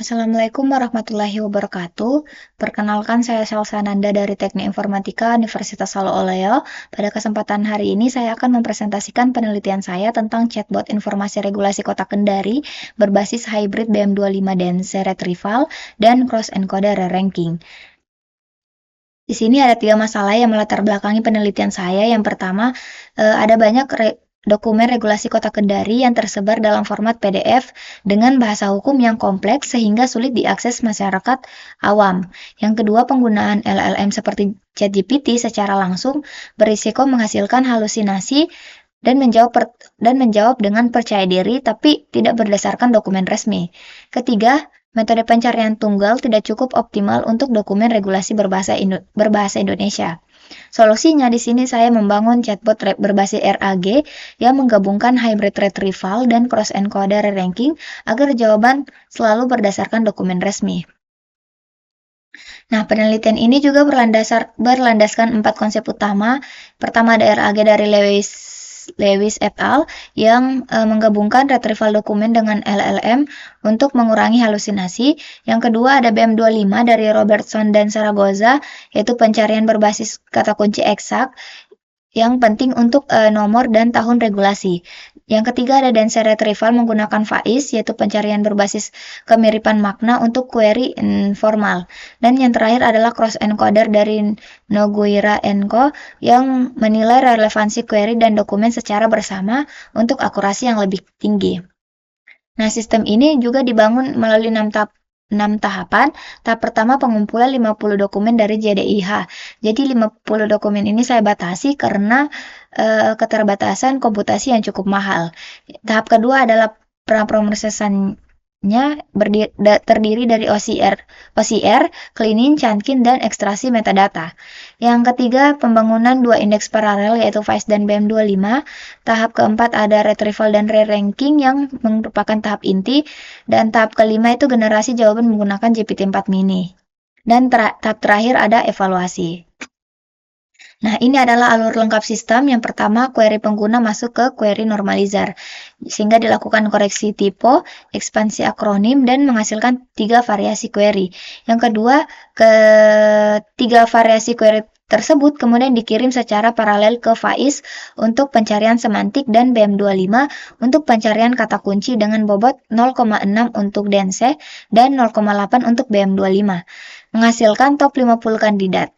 Assalamualaikum warahmatullahi wabarakatuh. Perkenalkan, saya Salsananda dari Teknik Informatika Universitas Solo Oleo. Pada kesempatan hari ini saya akan mempresentasikan penelitian saya tentang chatbot informasi regulasi Kota Kendari berbasis hybrid BM25 Dense Retrieval dan Cross Encoder Re-ranking. Di sini ada 3 masalah yang melatar belakangi penelitian saya. Yang pertama, ada banyak dokumen regulasi Kota Kendari yang tersebar dalam format PDF dengan bahasa hukum yang kompleks sehingga sulit diakses masyarakat awam. Yang kedua, penggunaan LLM seperti ChatGPT secara langsung berisiko menghasilkan halusinasi dan menjawab dengan percaya diri tapi tidak berdasarkan dokumen resmi. Ketiga, metode pencarian tunggal tidak cukup optimal untuk dokumen regulasi berbahasa Indonesia. Solusinya di sini saya membangun chatbot berbasis RAG yang menggabungkan hybrid retrieval dan cross encoder ranking agar jawaban selalu berdasarkan dokumen resmi. Nah, penelitian ini juga berlandaskan 4 konsep utama. Pertama, ada RAG dari Lewis et al. Yang menggabungkan retrieval dokumen dengan LLM untuk mengurangi halusinasi. Yang kedua, ada BM25 dari Robertson dan Zaragoza, yaitu pencarian berbasis kata kunci eksak yang penting untuk nomor dan tahun regulasi. Yang ketiga, ada dense retrieval menggunakan FAIS, yaitu pencarian berbasis kemiripan makna untuk query informal. Dan yang terakhir adalah cross encoder dari Nogueira Co. yang menilai relevansi query dan dokumen secara bersama untuk akurasi yang lebih tinggi. Nah, sistem ini juga dibangun melalui 6 tahapan. Tahap pertama, pengumpulan 50 dokumen dari JDIH. Jadi 50 dokumen ini saya batasi karena keterbatasan komputasi yang cukup mahal. Tahap kedua adalah pemrosesannya terdiri dari OCR, cleaning, chunking, dan ekstraksi metadata. Yang ketiga, pembangunan 2 indeks paralel yaitu FAIS dan BM25. Tahap keempat ada retrieval dan re-ranking yang merupakan tahap inti. Dan tahap kelima itu generasi jawaban menggunakan GPT-4 mini. Dan tahap terakhir ada evaluasi. Nah, ini adalah alur lengkap sistem. Yang pertama, query pengguna masuk ke query normalizer, sehingga dilakukan koreksi typo, ekspansi akronim, dan menghasilkan 3 variasi query. Yang kedua, ketiga variasi query tersebut kemudian dikirim secara paralel ke FAIS untuk pencarian semantik dan BM25 untuk pencarian kata kunci dengan bobot 0,6 untuk dense dan 0,8 untuk BM25, menghasilkan top 50 kandidat.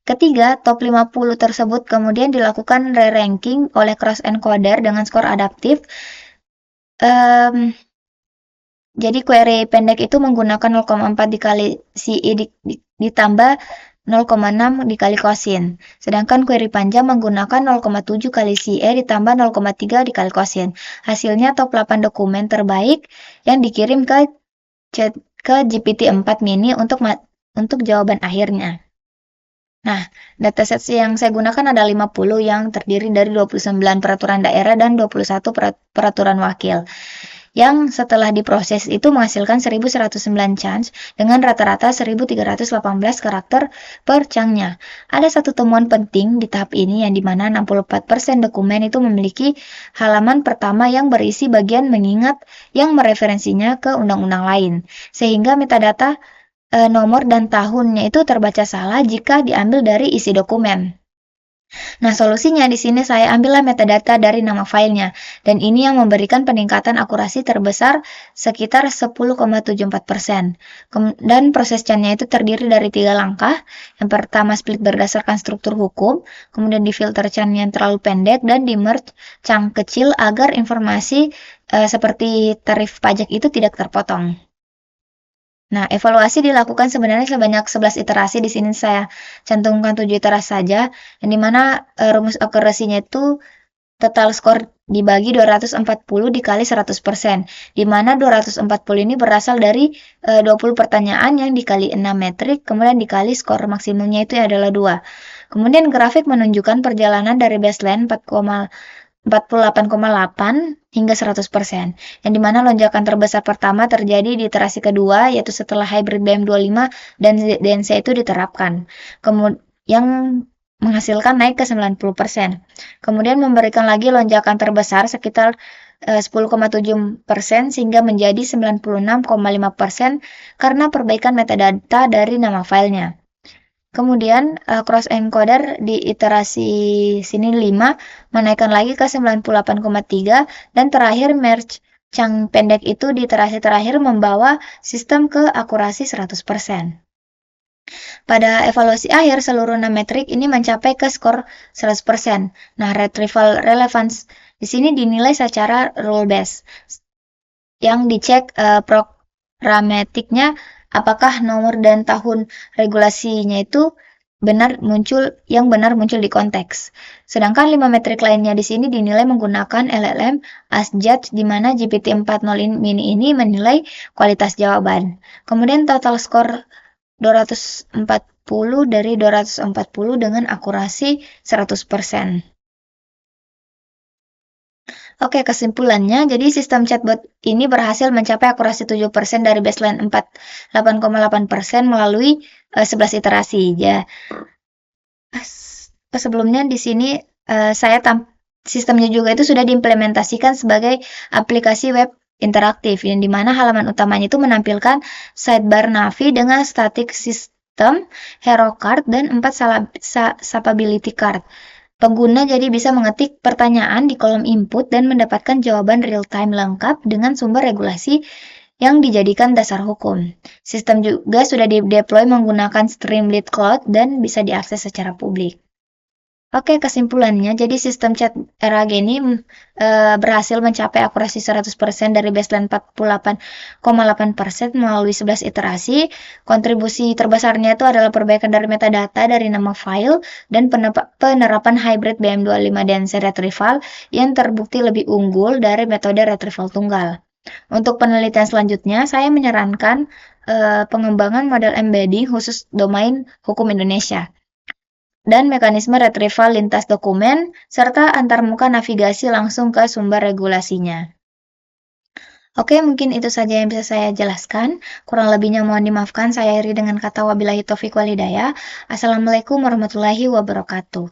Ketiga, top 50 tersebut kemudian dilakukan re-ranking oleh cross encoder dengan skor adaptif. Jadi query pendek itu menggunakan 0,4 dikali CI ditambah 0,6 dikali kosin. Sedangkan query panjang menggunakan 0,7 kali CE ditambah 0,3 dikali kosin. Hasilnya top 8 dokumen terbaik yang dikirim ke GPT-4 mini untuk jawaban akhirnya. Nah, dataset yang saya gunakan ada 50 yang terdiri dari 29 peraturan daerah dan 21 peraturan wakil. Yang setelah diproses itu menghasilkan 1109 chunks dengan rata-rata 1318 karakter per chunknya. Ada satu temuan penting di tahap ini yang dimana 64% dokumen itu memiliki halaman pertama yang berisi bagian mengingat yang mereferensinya ke undang-undang lain. Sehingga metadata nomor dan tahunnya itu terbaca salah jika diambil dari isi dokumen. Nah, solusinya di sini saya ambillah metadata dari nama filenya, dan ini yang memberikan peningkatan akurasi terbesar sekitar 10,74%. Dan proses chunnya itu terdiri dari 3 langkah. Yang pertama, split berdasarkan struktur hukum, kemudian difilter chunk yang terlalu pendek, dan di merge chunk kecil agar informasi seperti tarif pajak itu tidak terpotong. Nah, evaluasi dilakukan sebenarnya sebanyak 11 iterasi. Di sini saya cantumkan 7 iterasi saja, yang dimana rumus akurasinya itu total skor dibagi 240 dikali 100%, di mana 240 ini berasal dari 20 pertanyaan yang dikali 6 metrik, kemudian dikali skor maksimumnya itu adalah 2. Kemudian grafik menunjukkan perjalanan dari baseline 48,8 hingga 100%, yang dimana lonjakan terbesar pertama terjadi di iterasi kedua, yaitu setelah hybrid BM25 dan DNC itu diterapkan, yang menghasilkan naik ke 90%. Kemudian memberikan lagi lonjakan terbesar sekitar 10,7% sehingga menjadi 96,5% karena perbaikan metadata dari nama filenya. Kemudian cross encoder di iterasi sini 5 menaikkan lagi ke 98,3 dan terakhir merge Chang pendek itu di iterasi terakhir membawa sistem ke akurasi 100%. Pada evaluasi akhir, seluruh 6 metrik ini mencapai ke skor 100%. Nah, retrieval relevance di sini dinilai secara rule based. Yang dicek programatiknya apakah nomor dan tahun regulasinya itu benar muncul di konteks. Sedangkan 5 metrik lainnya di sini dinilai menggunakan LLM as judge di mana GPT-40 mini ini menilai kualitas jawaban. Kemudian total skor 240 dari 240 dengan akurasi 100%. Oke, kesimpulannya, jadi sistem chatbot ini berhasil mencapai akurasi 7% dari baseline 8,8% melalui 11 iterasi. Ya, sebelumnya di sini sistemnya juga itu sudah diimplementasikan sebagai aplikasi web interaktif yang dimana halaman utamanya itu menampilkan sidebar Navi dengan static system, hero card, dan 4 sapability card. Pengguna jadi bisa mengetik pertanyaan di kolom input dan mendapatkan jawaban real-time lengkap dengan sumber regulasi yang dijadikan dasar hukum. Sistem juga sudah di-deploy menggunakan Streamlit Cloud dan bisa diakses secara publik. Oke, kesimpulannya, jadi sistem chat RAG ini berhasil mencapai akurasi 100% dari baseline 48,8% melalui 11 iterasi. Kontribusi terbesarnya itu adalah perbaikan dari metadata dari nama file dan penerapan hybrid BM25 DNS retrieval yang terbukti lebih unggul dari metode retrieval tunggal. Untuk penelitian selanjutnya, saya menyarankan pengembangan model embedding khusus domain hukum Indonesia dan mekanisme retrieval lintas dokumen, serta antarmuka navigasi langsung ke sumber regulasinya. Oke, mungkin itu saja yang bisa saya jelaskan. Kurang lebihnya mohon dimaafkan, saya akhiri dengan kata wabillahi taufiq wal hidayah. Assalamualaikum warahmatullahi wabarakatuh.